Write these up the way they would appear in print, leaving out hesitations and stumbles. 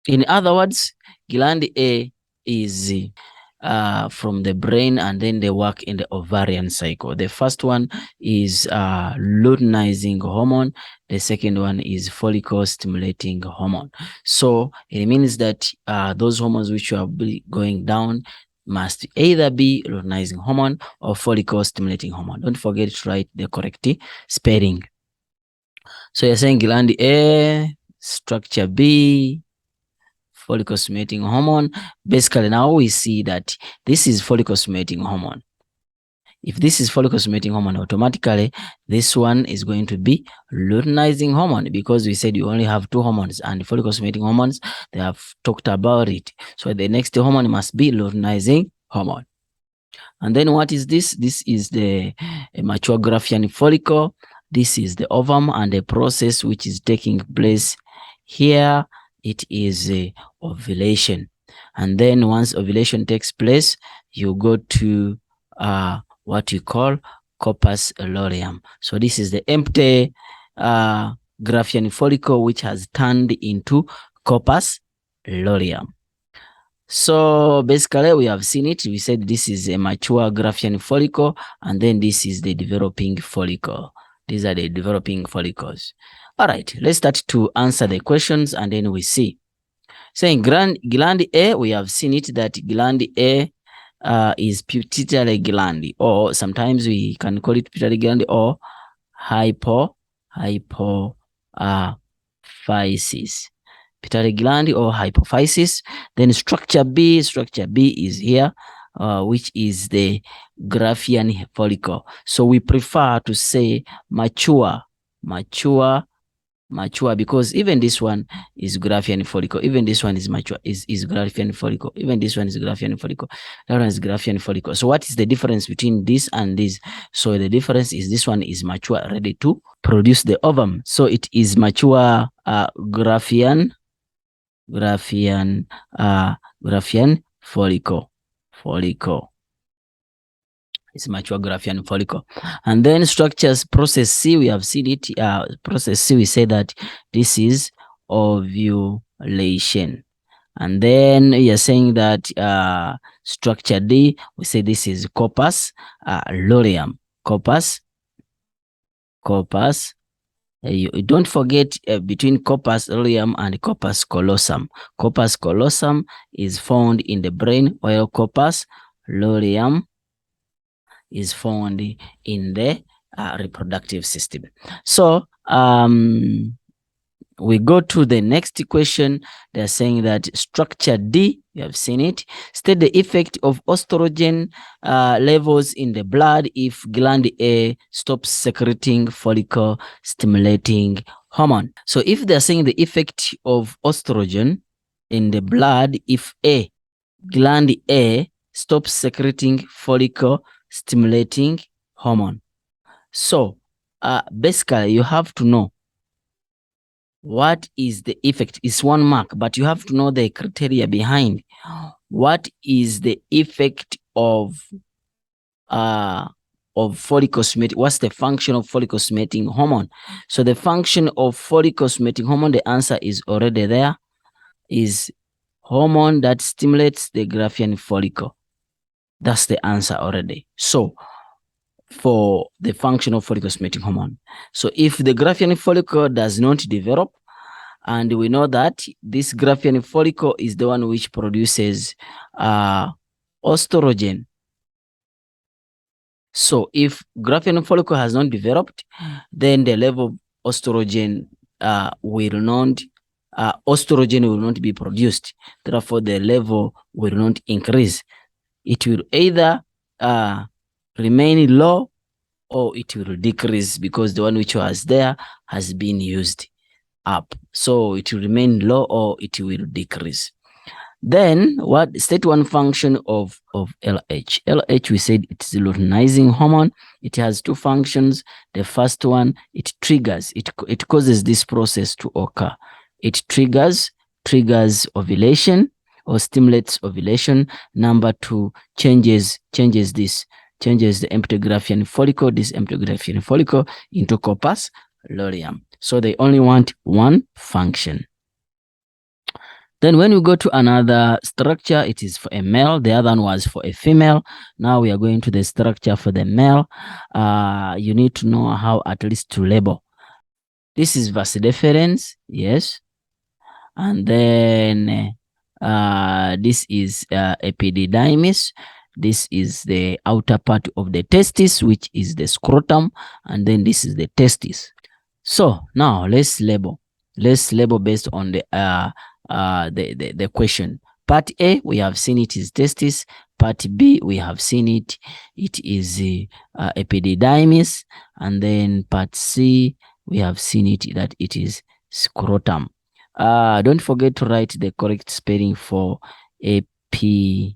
In other words, gland A is from the brain, and then they work in the ovarian cycle. The first one is luteinizing hormone. The second one is follicle stimulating hormone. So it means that those hormones which are going down must either be luteinizing hormone or follicle stimulating hormone. Don't forget to write the correct spelling. So you're saying gland A, structure B, follicle stimulating hormone. Basically, now we see that this is follicle stimulating hormone. If this is follicle stimulating hormone, automatically this one is going to be luteinizing hormone, because we said you only have two hormones, and follicle stimulating hormones, they have talked about it. So the next hormone must be luteinizing hormone. And then what is this? This is the mature Graafian follicle. This is the ovum, and the process which is taking place here, it is ovulation. And then once ovulation takes place, you go to what you call corpus luteum. So this is the empty Graafian follicle which has turned into corpus luteum. So basically, we have seen it. We said this is a mature Graafian follicle, and then this is the developing follicle. These are the developing follicles. All right, let's start to answer the questions, and then we see. Saying gland A, we have seen it that gland A is pituitary gland, or sometimes we can call it pituitary gland or hypophysis. Pituitary gland or hypophysis. Then structure B is here, which is the Graafian follicle. So we prefer to say mature, because even this one is Graafian follicle, even this one is mature, is Graafian follicle, even this one is Graafian follicle, that one is Graafian follicle. So what is the difference between this and this? So the difference is this one is mature, ready to produce the ovum. So it is mature Graafian follicle. It's mature Graafian follicle. And then structures, process C, we have seen it. Process C, we say that this is ovulation. And then you're saying that structure D, we say this is corpus luteum. Corpus. You don't forget between corpus luteum and corpus callosum. Corpus callosum is found in the brain, while corpus luteum is found in the reproductive system. So we go to the next question. They're saying that structure D, you have seen it, state the effect of estrogen levels in the blood if gland A stops secreting follicle stimulating hormone. So if they're saying the effect of estrogen in the blood if gland A stops secreting follicle stimulating hormone. So basically you have to know what is the effect. It's 1 mark, but you have to know the criteria behind. What is the effect of follicle stimulating? What's the function of follicle stimulating hormone? So the function of follicle stimulating hormone, the answer is already there, is hormone that stimulates the Graafian follicle. That's the answer already. So for the function of follicle stimulating hormone. So if the Graafian follicle does not develop, and we know that this Graafian follicle is the one which produces estrogen. So if Graafian follicle has not developed, then the level of estrogen will not be produced. Therefore, the level will not increase. It will either remain low or it will decrease, because the one which was there has been used up. So it will remain low or it will decrease. Then what state one function of LH? LH, we said it's luteinizing hormone. It has two functions. The first one, it triggers, it causes this process to occur. It triggers ovulation or stimulates ovulation. Number two, changes the empty Graafian follicle, this empty Graafian follicle, into corpus luteum. So they only want one function. Then when we go to another structure, it is for a male. The other one was for a female. Now we are going to the structure for the male. You need to know how at least to label. This is vas deferens, yes. And then this is epididymis. This is the outer part of the testis, which is the scrotum. And then this is the testis. So now let's label. Let's label based on the question. Part A, we have seen it is testis. Part B, we have seen it is epididymis. And then part C, we have seen it that it is scrotum. Don't forget to write the correct spelling for epididymis.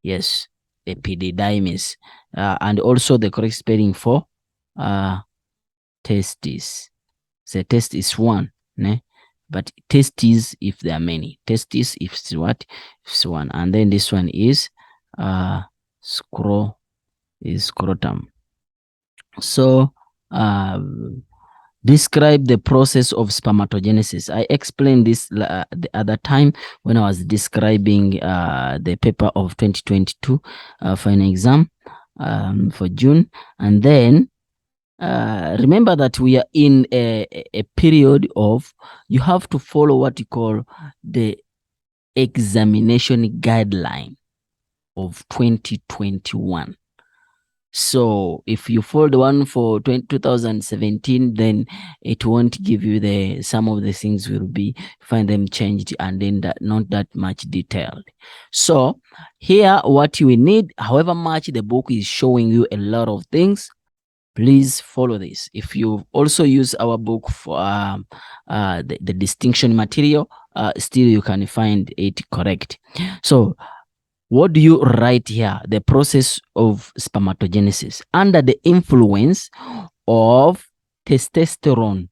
Yes, epididymis. And also the correct spelling for testis. So testis one, ne? But testes if there are many. Testis if it's what? If it's one. And then this one is scrotum. So describe the process of spermatogenesis. I explained this the other time when I was describing the paper of 2022 for an exam for June. And then remember that we are in a period of, you have to follow what you call the examination guideline of 2021. So if you follow the one for 2017, then it won't give you some of the things will be, find them changed and then not that much detailed. So here what you need, however much the book is showing you a lot of things, please follow this. If you also use our book for the distinction material, still you can find it correct. So what do you write here? The process of spermatogenesis under the influence of testosterone.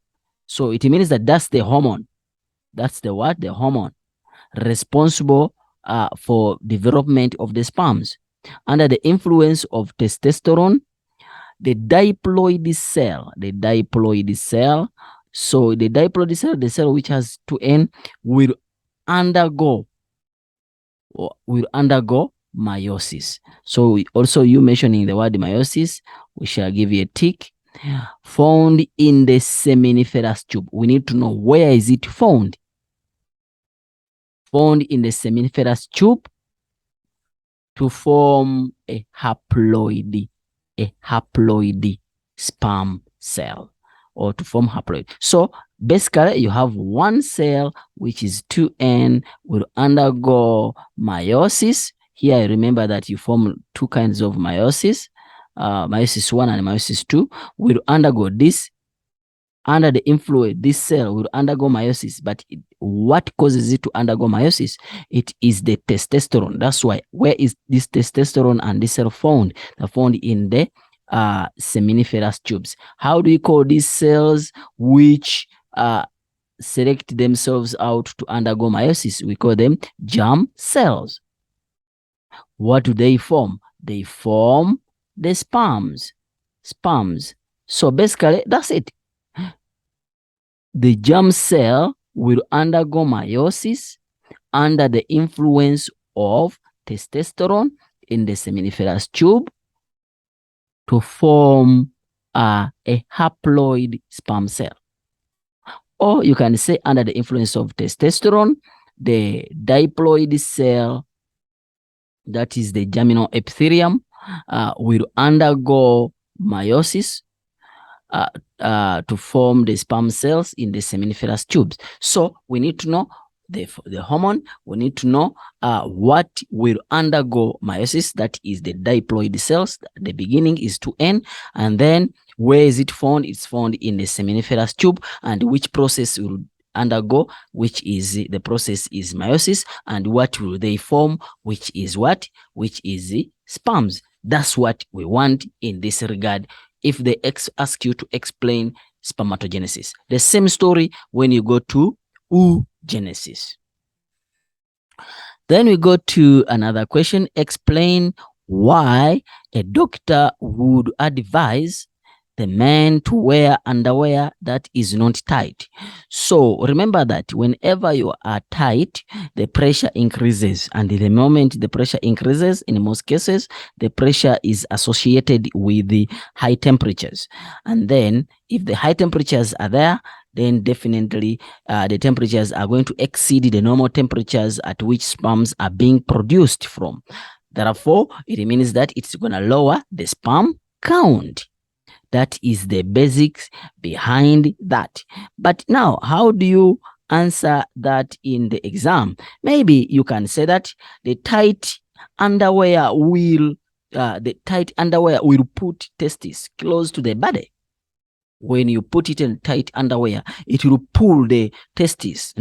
So it means that that's the hormone. That's the what? The hormone responsible for development of the sperms. Under the influence of testosterone, the diploid cell, so the diploid cell, the cell which has 2N, will undergo meiosis. So also you mentioning the word meiosis, we shall give you a tick. Found in the seminiferous tube. We need to know where is it found. Found in the seminiferous tube to form a haploid sperm cell, or to form haploid. So basically you have one cell which is 2N will undergo meiosis. Here remember that you form two kinds of meiosis, meiosis 1 and meiosis 2 will undergo this. Under the influence, this cell will undergo meiosis. But what causes it to undergo meiosis? It is the testosterone. That's why, where is this testosterone and this cell found? They're found in the seminiferous tubes. How do you call these cells which select themselves out to undergo meiosis? We call them germ cells. What do they form? They form the sperms. So basically, that's it. The germ cell will undergo meiosis under the influence of testosterone in the seminiferous tube to form a haploid sperm cell. Or you can say under the influence of testosterone, the diploid cell, that is the germinal epithelium, will undergo meiosis to form the sperm cells in the seminiferous tubes. So we need to know the hormone. We need to know what will undergo meiosis, that is the diploid cells. The beginning is 2N, and then where is it found? It's found in the seminiferous tube, and which process will undergo, which is the process is meiosis, and what will they form, which is what? Which is the sperms. That's what we want in this regard. If they ask you to explain spermatogenesis, the same story when you go to oogenesis. Then we go to another question. Explain why a doctor would advise the man to wear underwear that is not tight. So remember that whenever you are tight, the pressure increases. And the moment the pressure increases, in most cases, the pressure is associated with the high temperatures. And then if the high temperatures are there, then definitely the temperatures are going to exceed the normal temperatures at which sperms are being produced from. Therefore, it means that it's going to lower the sperm count. That is the basics behind that. But now, how do you answer that in the exam? Maybe you can say that the tight underwear will put testes close to the body. When you put it in tight underwear, it will pull the testes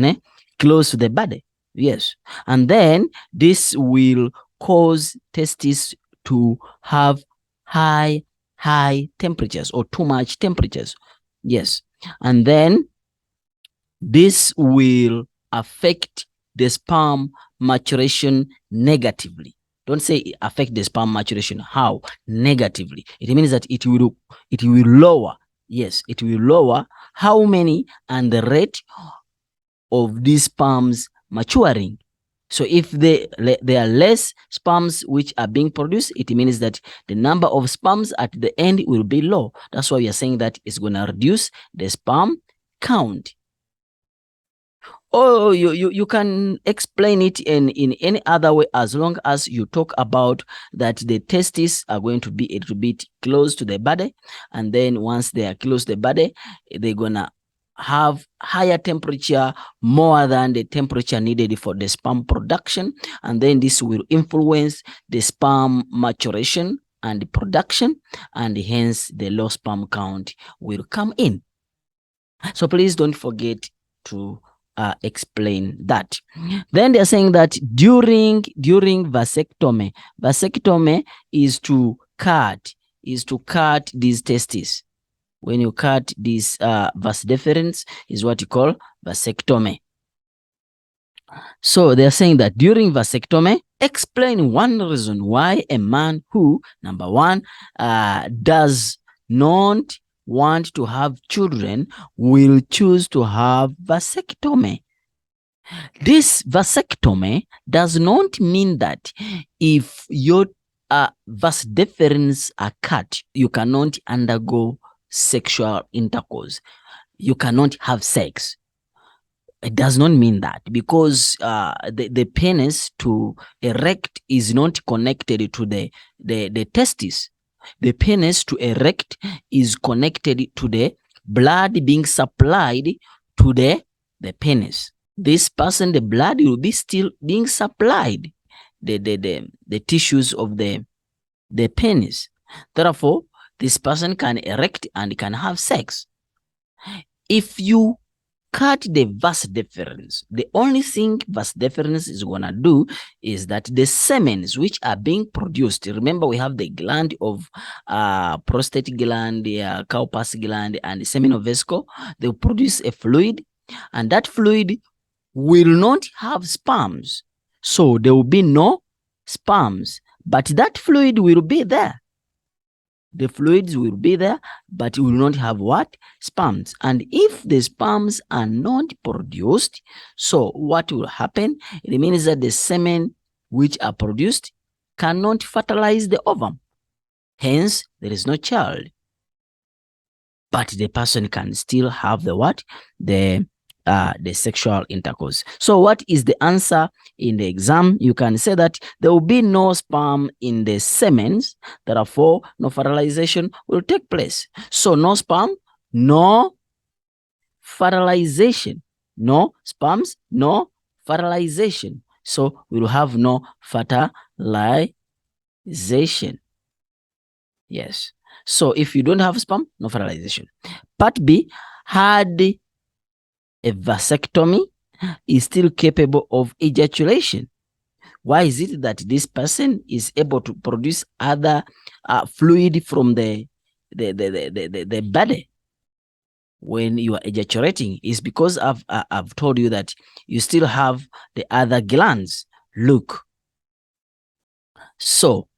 close to the body. Yes. And then this will cause testes to have high temperatures or too much temperatures. Yes. And then this will affect the sperm maturation negatively. Don't say affect the sperm maturation. How? Negatively. It means that it will lower. Yes, it will lower how many and the rate of these sperms maturing. So if there are less sperms which are being produced, it means that the number of sperms at the end will be low. That's why we are saying that it's going to reduce the sperm count. Oh, you can explain it in any other way, as long as you talk about that the testes are going to be a little bit close to the body, and then once they are close to the body, they're gonna have higher temperature, more than the temperature needed for the sperm production, and then this will influence the sperm maturation and production, and hence the low sperm count will come in. So please don't forget to explain that. Then they're saying that during vasectomy is to cut these testes. When you cut this vas deferens is what you call vasectomy. So they're saying that during vasectomy, explain one reason why a man who, number one, does not want to have children will choose to have vasectomy. This vasectomy does not mean that if your vas deferens are cut, you cannot undergo sexual intercourse. You cannot have sex. It does not mean that, because the penis to erect is not connected to the testis. The penis to erect is connected to the blood being supplied to the penis. This person, the blood will be still being supplied the tissues of the penis. Therefore, this person can erect and can have sex. If you cut the vas deferens, the only thing vas deferens is gonna do is that the semens which are being produced, remember we have the gland of prostate gland, the Cowper's gland, and the seminal-vesicle. They will produce a fluid, and that fluid will not have sperms, so there will be no sperms, but that fluid will be there. The fluids will be there, but it will not have what? Sperms. And if the sperms are not produced, so what will happen? It means that the semen which are produced cannot fertilize the ovum. Hence, there is no child. But the person can still have the what? The sexual intercourse. So what is the answer in the exam? You can say that there will be no sperm in the semens, therefore no fertilization will take place. So no sperm, no fertilization. No sperms, no fertilization. So we will have no fertilization. Yes. So if you don't have sperm, no fertilization. Part B, had a vasectomy is still capable of ejaculation. Why is it that this person is able to produce other fluid from the body when you are ejaculating? Is because I've told you that you still have the other glands. Look, so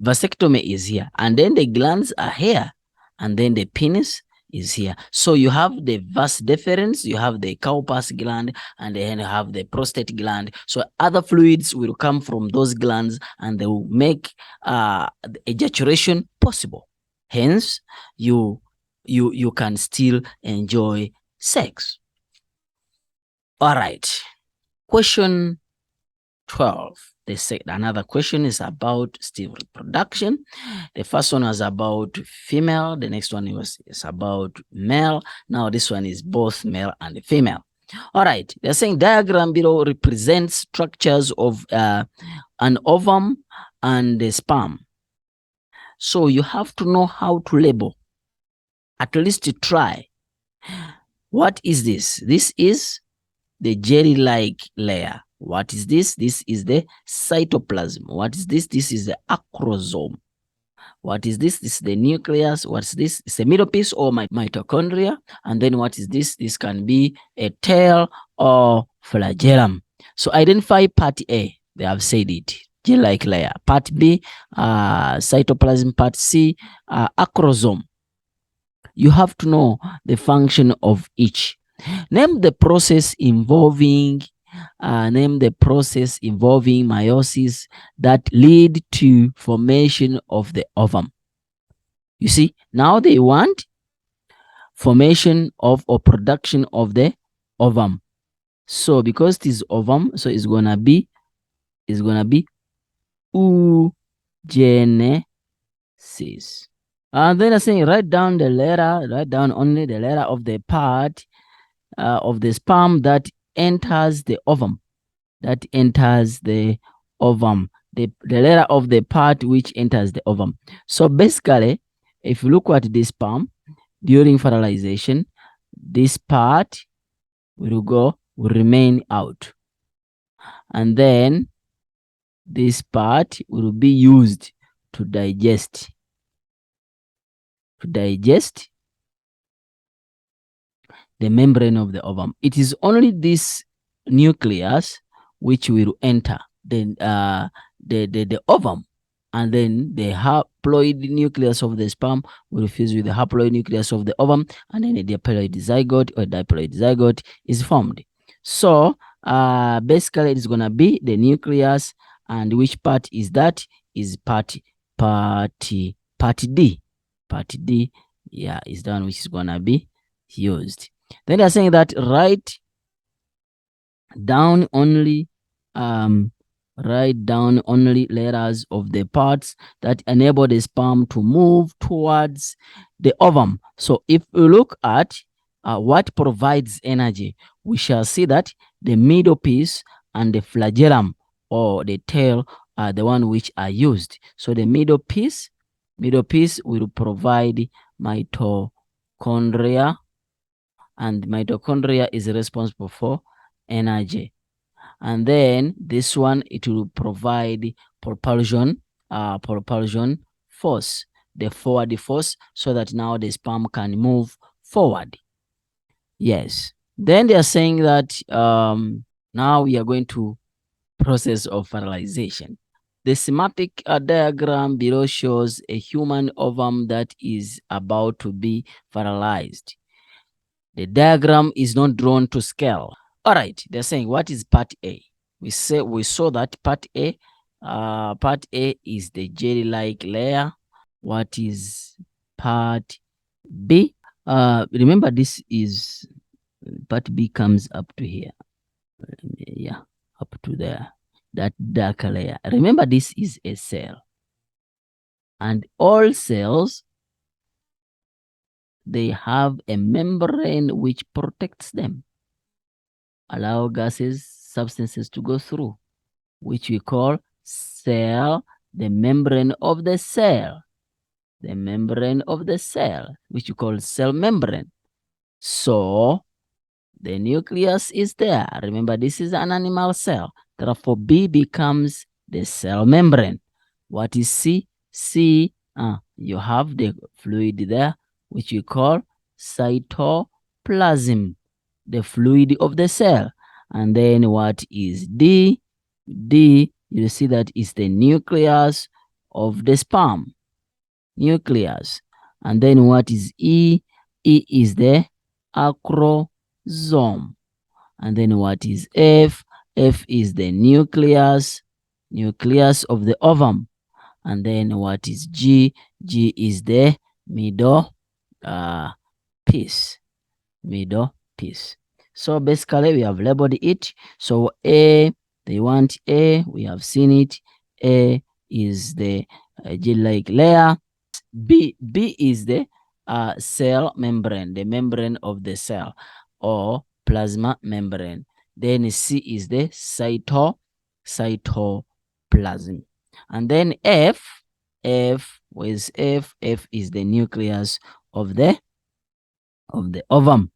vasectomy is here, and then the glands are here, and then the penis is here. So you have the vas deferens, you have the cowpath gland, and then you have the prostate gland. So other fluids will come from those glands and they will make ejaculation possible. Hence, you can still enjoy sex. All right. Question 12. Another question is about still reproduction. The first one was about female. The next one is about male. Now this one is both male and female. All right. They're saying diagram below represents structures of an ovum and the sperm. So you have to know how to label. At least to try. What is this? This is the jelly-like layer. What is this? This is the cytoplasm. What is this? This is the acrosome. What is this? This is the nucleus. What's this? It's a middle piece or mitochondria. And then what is this? This can be a tail or flagellum. So identify part A. They have said it. Jelly-like layer. Part B, cytoplasm. Part C, acrosome. You have to know the function of each. Name the process involving meiosis that lead to formation of the ovum. You see, now they want formation of or production of the ovum. So because it is ovum, so it's gonna be oogenesis. And then I'm saying write down only the letter of the part of the sperm that enters the ovum. The letter of the part which enters the ovum. So basically, if you look at this sperm during fertilization, this part will remain out. And then this part will be used to digest the membrane of the ovum. It is only this nucleus which will enter the ovum, and then the haploid nucleus of the sperm will fuse with the haploid nucleus of the ovum, and then a diploid zygote or diploid zygote is formed. So basically it's gonna be the nucleus, and which part is that? Is part D. Part D, yeah, is the one which is gonna be used. Then they're saying that write down only letters of the parts that enable the sperm to move towards the ovum. So if we look at what provides energy, we shall see that the middle piece and the flagellum or the tail are the one which are used. So the middle piece will provide mitochondria, and mitochondria is responsible for energy. And then this one, it will provide propulsion force, the forward force, so that now the sperm can move forward. Yes. Then they are saying that now we are going to process of fertilization. The schematic diagram below shows a human ovum that is about to be fertilized. The diagram is not drawn to scale. All right, they're saying what is part A? We saw that part A is the jelly-like layer. What is part B? Remember, this is part B comes up to here. Yeah, up to there. That darker layer. Remember, this is a cell. And all cells, they have a membrane which protects them, allow gases, substances to go through, which we call cell, the membrane of the cell. The membrane of the cell, which we call cell membrane. So the nucleus is there. Remember, this is an animal cell. Therefore, B becomes the cell membrane. What is C? C, you have the fluid there, which we call cytoplasm, the fluid of the cell. And then what is D? D, you see that is the nucleus of the sperm. Nucleus. And then what is E? E is the acrosome. And then what is F? F is the nucleus of the ovum. And then what is G? G is the middle piece. Middle piece. So basically we have labeled it. So A, they want A, we have seen it. A is the gel-like layer. B is the cell membrane, the membrane of the cell, or plasma membrane. Then C is the cytoplasm. And then F is F. F is the nucleus of the ovum.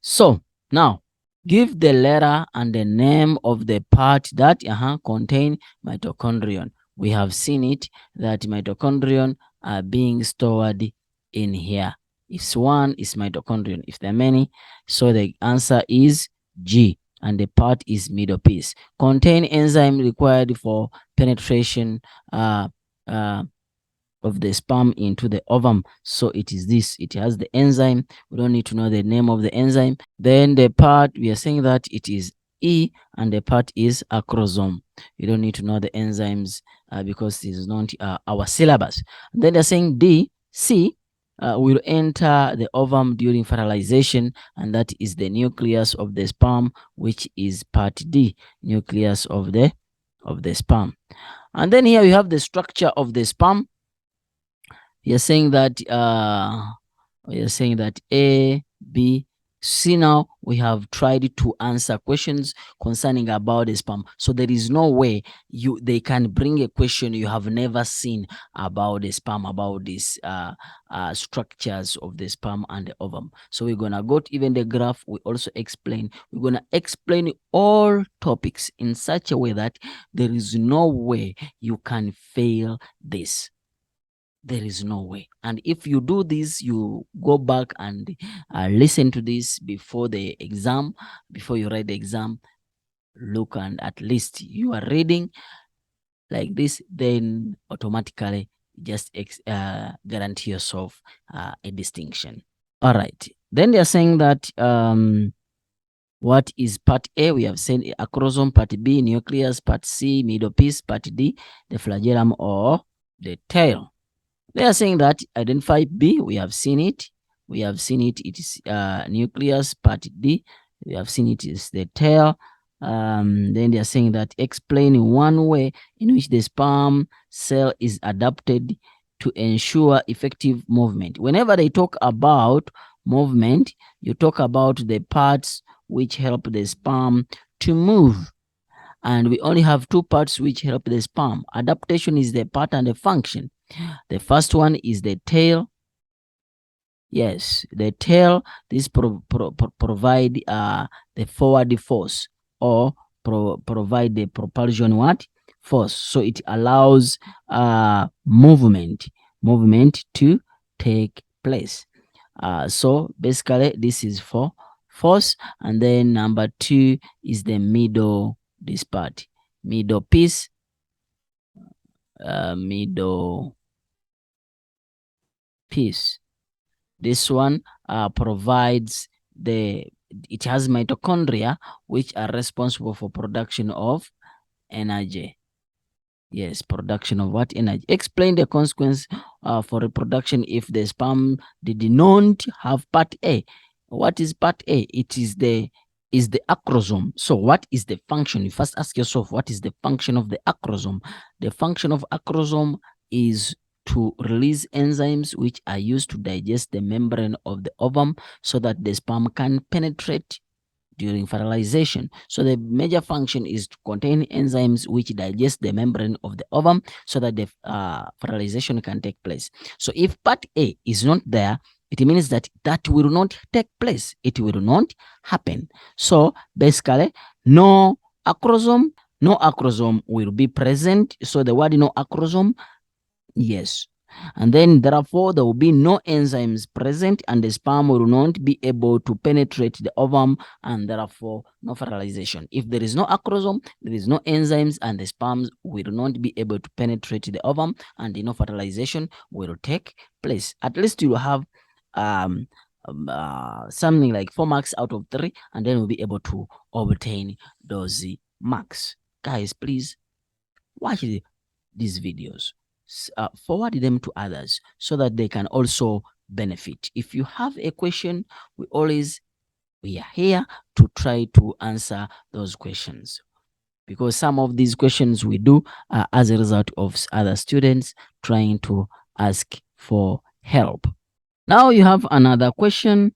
So now give the letter and the name of the part that contain mitochondrion. We have seen it that mitochondrion are being stored in here. If one is mitochondrion, if there are many, so the answer is G, and the part is middle piece. Contain enzyme required for penetration of the sperm into the ovum. So it is this. It has the enzyme. We don't need to know the name of the enzyme. Then the part, we are saying that it is E, and the part is acrosome. You don't need to know the enzymes because this is not our syllabus. And then they're saying C will enter the ovum during fertilization, and that is the nucleus of the sperm, which is part D, nucleus of the sperm. And then here we have the structure of the sperm. You're saying that A, B, C. Now we have tried to answer questions concerning about the sperm. So there is no way they can bring a question you have never seen about the sperm, about these structures of the sperm and the ovum. So we're gonna go to even the graph. We also explain. We're gonna explain all topics in such a way that there is no way you can fail this. There is no way. And if you do this, you go back and listen to this before the exam, before you write the exam, look, and at least you are reading like this, then automatically just guarantee yourself a distinction. All right. Then they are saying that what is part A? We have said acrosome, part B, nucleus, part C, middle piece, part D, the flagellum or the tail. They are saying that identify B. We have seen it. We have seen it. It is nucleus, part D. We have seen it is the tail. Then they are saying that explain one way in which the sperm cell is adapted to ensure effective movement. Whenever they talk about movement, you talk about the parts which help the sperm to move. And we only have two parts which help the sperm. Adaptation is the part and the function. The first one is the tail. Yes, the tail. This provide the forward force, or provide the propulsion force. So it allows movement to take place. So basically this is for force. And then number two is the middle, this part, middle piece, middle piece. This one provides it has mitochondria which are responsible for production of energy. Yes, production of what? Energy. Explain the consequence for reproduction if the sperm did not have part A. What is part A? It is the acrosome. So what is the function? You first ask yourself, what is the function of the acrosome? The function of acrosome is to release enzymes which are used to digest the membrane of the ovum so that the sperm can penetrate during fertilization. So the major function is to contain enzymes which digest the membrane of the ovum so that the fertilization can take place. So if part A is not there, it means that will not take place. It will not happen. So basically, no acrosome will be present. So the word no acrosome, yes. And then therefore there will be no enzymes present and the sperm will not be able to penetrate the ovum, and therefore no fertilization. If there is no acrosome, there is no enzymes, and the sperms will not be able to penetrate the ovum, and no fertilization will take place. At least you will have something like 4 marks out of 3, and then we'll be able to obtain those marks. Guys, please watch these videos, forward them to others so that they can also benefit. If you have a question, we are here to try to answer those questions, because some of these questions we do as a result of other students trying to ask for help. Now you have another question